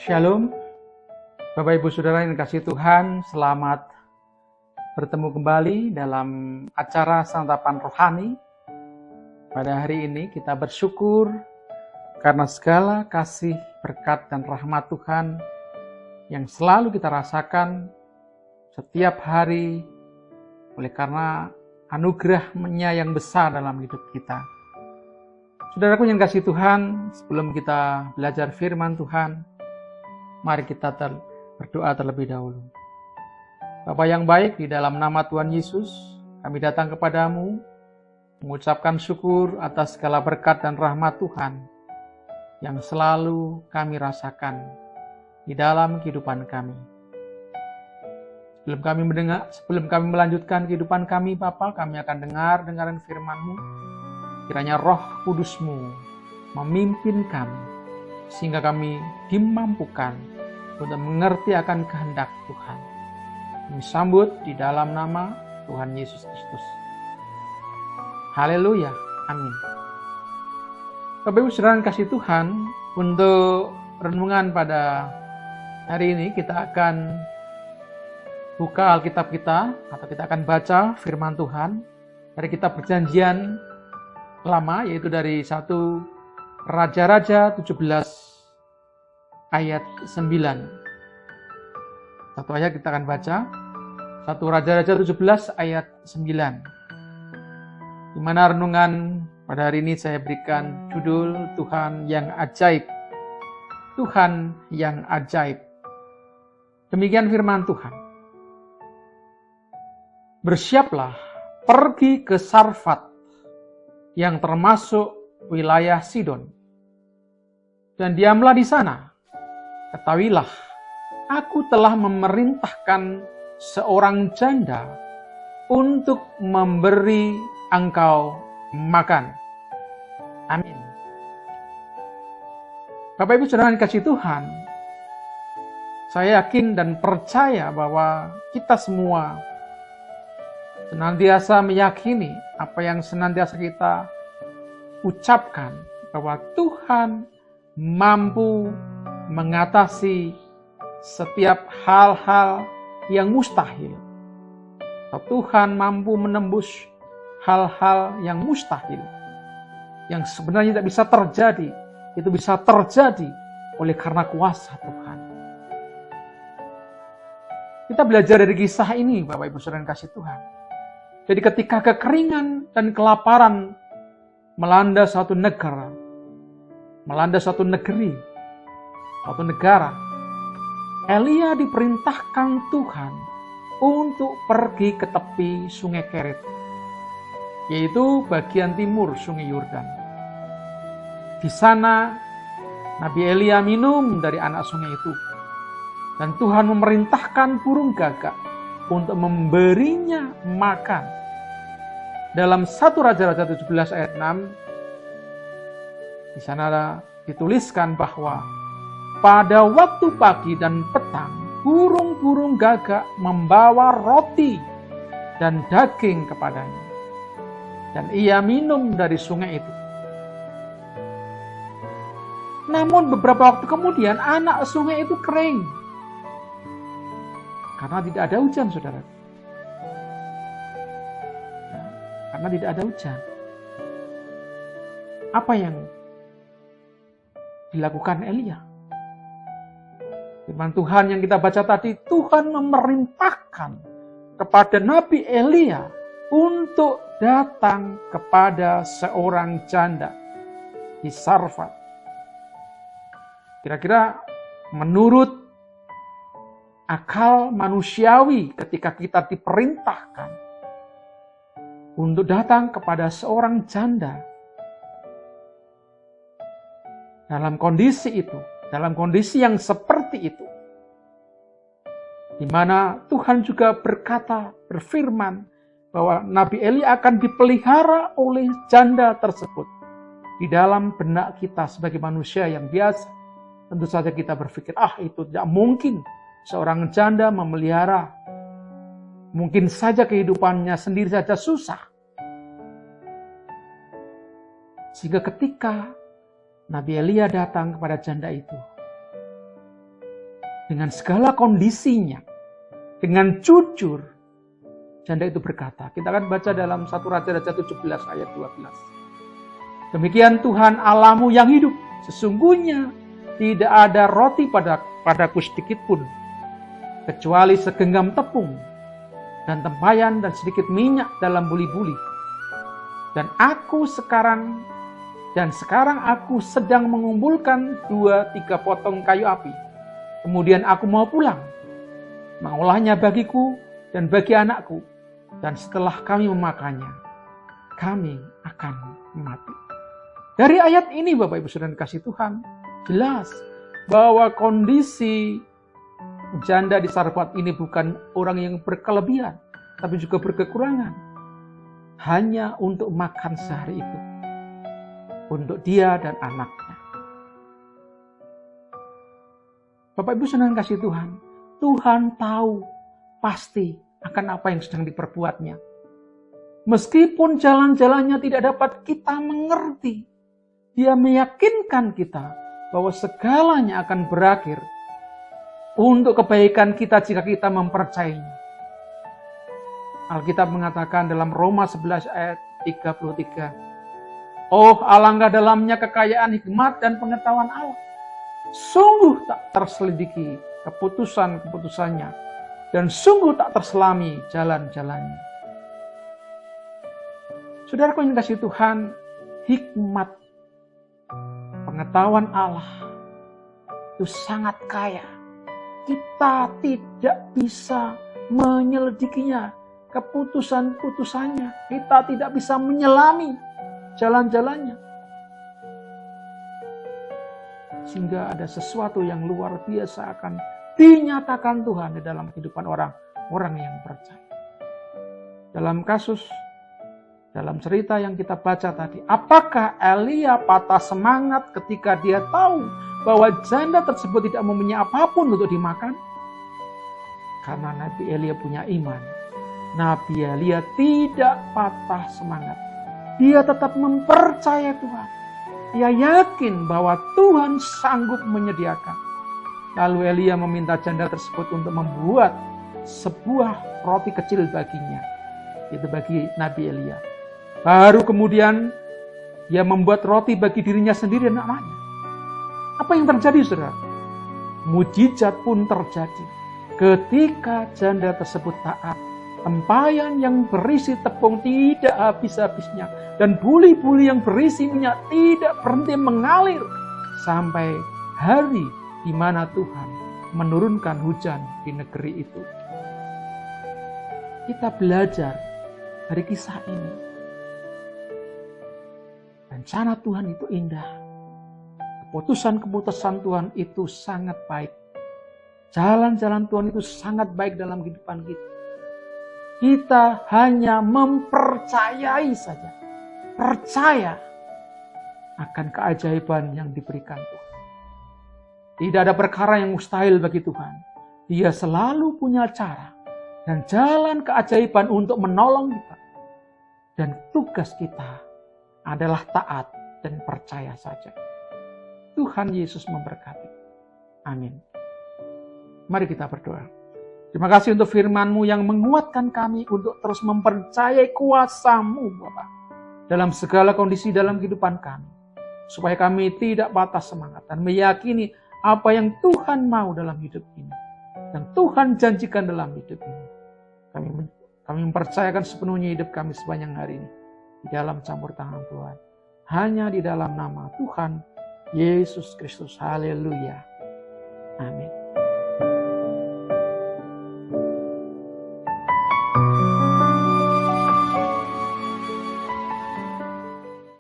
Shalom, Bapak Ibu Saudara yang dikasihi Tuhan, selamat bertemu kembali dalam acara Santapan Rohani. Pada hari ini kita bersyukur karena segala kasih, berkat, dan rahmat Tuhan yang selalu kita rasakan setiap hari oleh karena anugerah-Nya yang besar dalam hidup kita. Saudaraku yang kasih Tuhan, sebelum kita belajar firman Tuhan, mari kita berdoa terlebih dahulu. Bapa yang baik, di dalam nama Tuhan Yesus, kami datang kepadamu, mengucapkan syukur atas segala berkat dan rahmat Tuhan yang selalu kami rasakan di dalam kehidupan kami. Sebelum kami melanjutkan kehidupan kami, Bapa, kami akan dengarkan firman-Mu. Kiranya Roh Kudus-Mu memimpin kami, sehingga kami dimampukan untuk mengerti akan kehendak Tuhan. Kami sambut di dalam nama Tuhan Yesus Kristus. Haleluya, amin. Bapak Ibu Saudara yang kasih Tuhan, untuk renungan pada hari ini kita akan buka Alkitab kita, atau kita akan baca firman Tuhan dari kitab Perjanjian Lama, yaitu dari 1 Raja-Raja 17 ayat 9. Satu ayat kita akan baca. 1 Raja-Raja 17 ayat 9. Di mana renungan pada hari ini saya berikan judul Tuhan yang ajaib. Tuhan yang ajaib. Demikian firman Tuhan. Bersiaplah pergi ke Sarfat yang termasuk wilayah Sidon, dan diamlah di sana. Ketahuilah, aku telah memerintahkan seorang janda untuk memberi engkau makan. Amin. Bapak Ibu Saudara yang dikasihi Tuhan, saya yakin dan percaya bahwa kita semua senantiasa meyakini apa yang senantiasa kita ucapkan, bahwa Tuhan mampu mengatasi setiap hal-hal yang mustahil. Tuhan mampu menembus hal-hal yang mustahil, yang sebenarnya tidak bisa terjadi. Itu bisa terjadi oleh karena kuasa Tuhan. Kita belajar dari kisah ini, Bapak Ibu Saudara yang kasih Tuhan. Jadi ketika kekeringan dan kelaparan melanda suatu negara, melanda suatu negeri, suatu negara, Elia diperintahkan Tuhan untuk pergi ke tepi sungai Kerit, yaitu bagian timur sungai Yordan. Di sana Nabi Elia minum dari anak sungai itu, dan Tuhan memerintahkan burung gagak untuk memberinya makan. Dalam 1 Raja-Raja 17 ayat 6, di sana dituliskan bahwa pada waktu pagi dan petang, burung-burung gagak membawa roti dan daging kepadanya, dan ia minum dari sungai itu. Namun beberapa waktu kemudian anak sungai itu kering, karena tidak ada hujan, saudara. Karena tidak ada hujan. Apa yang dilakukan Elia? Firman Tuhan yang kita baca tadi, Tuhan memerintahkan kepada Nabi Elia untuk datang kepada seorang janda di Sarfat. Kira-kira menurut akal manusiawi, ketika kita diperintahkan untuk datang kepada seorang janda dalam kondisi itu, dalam kondisi yang seperti itu, di mana Tuhan juga berfirman bahwa Nabi Eli akan dipelihara oleh janda tersebut. Di dalam benak kita sebagai manusia yang biasa, tentu saja kita berpikir, itu tidak mungkin seorang janda memelihara. Mungkin saja kehidupannya sendiri saja susah. Sehingga ketika Nabi Elia datang kepada janda itu, dengan segala kondisinya, dengan jujur, janda itu berkata, kita akan baca dalam 1 Raja-Raja 17 ayat 12. Demikian Tuhan Allahmu yang hidup, sesungguhnya tidak ada roti padaku sedikit pun, kecuali segenggam tepung dan tempayan dan sedikit minyak dalam buli-buli. Dan sekarang aku sedang mengumpulkan 2-3 potong kayu api. Kemudian aku mau pulang, mengolahnya bagiku dan bagi anakku. Dan setelah kami memakannya, kami akan mati. Dari ayat ini Bapak Ibu Saudara kasih Tuhan, jelas bahwa kondisi janda di Sarfat ini bukan orang yang berkelebihan, tapi juga berkekurangan. Hanya untuk makan sehari itu. Untuk dia dan anaknya. Bapak Ibu Saudara kasih Tuhan, Tuhan tahu pasti akan apa yang sedang diperbuatnya. Meskipun jalan-jalannya tidak dapat kita mengerti, Dia meyakinkan kita bahwa segalanya akan berakhir untuk kebaikan kita jika kita mempercayainya. Alkitab mengatakan dalam Roma 11 ayat 33, oh alangkah dalamnya kekayaan hikmat dan pengetahuan Allah. Sungguh tak terselidiki keputusan-keputusannya, dan sungguh tak terselami jalan-jalannya. Saudaraku yang kasih Tuhan, hikmat pengetahuan Allah itu sangat kaya. Kita tidak bisa menyelidikinya, keputusan-keputusannya. Kita tidak bisa menyelami jalan-jalannya. Sehingga ada sesuatu yang luar biasa akan dinyatakan Tuhan di dalam kehidupan orang yang percaya. Dalam cerita yang kita baca tadi, apakah Elia patah semangat ketika dia tahu bahwa janda tersebut tidak mempunyai apapun untuk dimakan? Karena Nabi Elia punya iman. Nabi Elia tidak patah semangat. Dia tetap mempercayai Tuhan. Dia yakin bahwa Tuhan sanggup menyediakan. Lalu Elia meminta janda tersebut untuk membuat sebuah roti kecil baginya. Itu bagi Nabi Elia. Baru kemudian dia membuat roti bagi dirinya sendiri dan anaknya. Apa yang terjadi, saudara? Mujizat pun terjadi. Ketika janda tersebut taat, tempayan yang berisi tepung tidak habis-habisnya, dan buli-buli yang berisi minyak tidak berhenti mengalir sampai hari di mana Tuhan menurunkan hujan di negeri itu. Kita belajar dari kisah ini. Rencana Tuhan itu indah. Keputusan-keputusan Tuhan itu sangat baik. Jalan-jalan Tuhan itu sangat baik dalam kehidupan kita. Kita hanya mempercayai saja. Percaya akan keajaiban yang diberikan Tuhan. Tidak ada perkara yang mustahil bagi Tuhan. Dia selalu punya cara dan jalan keajaiban untuk menolong kita. Dan tugas kita adalah taat dan percaya saja. Tuhan Yesus memberkati. Amin. Mari kita berdoa. Terima kasih untuk firman-Mu yang menguatkan kami untuk terus mempercayai kuasa-Mu, Bapa, dalam segala kondisi dalam kehidupan kami. Supaya kami tidak patah semangat dan meyakini apa yang Tuhan mau dalam hidup ini. Dan Tuhan janjikan dalam hidup ini. Kami mempercayakan sepenuhnya hidup kami sepanjang hari ini. Di dalam campur tangan Tuhan. Hanya di dalam nama Tuhan Yesus Kristus. Haleluya. Amin.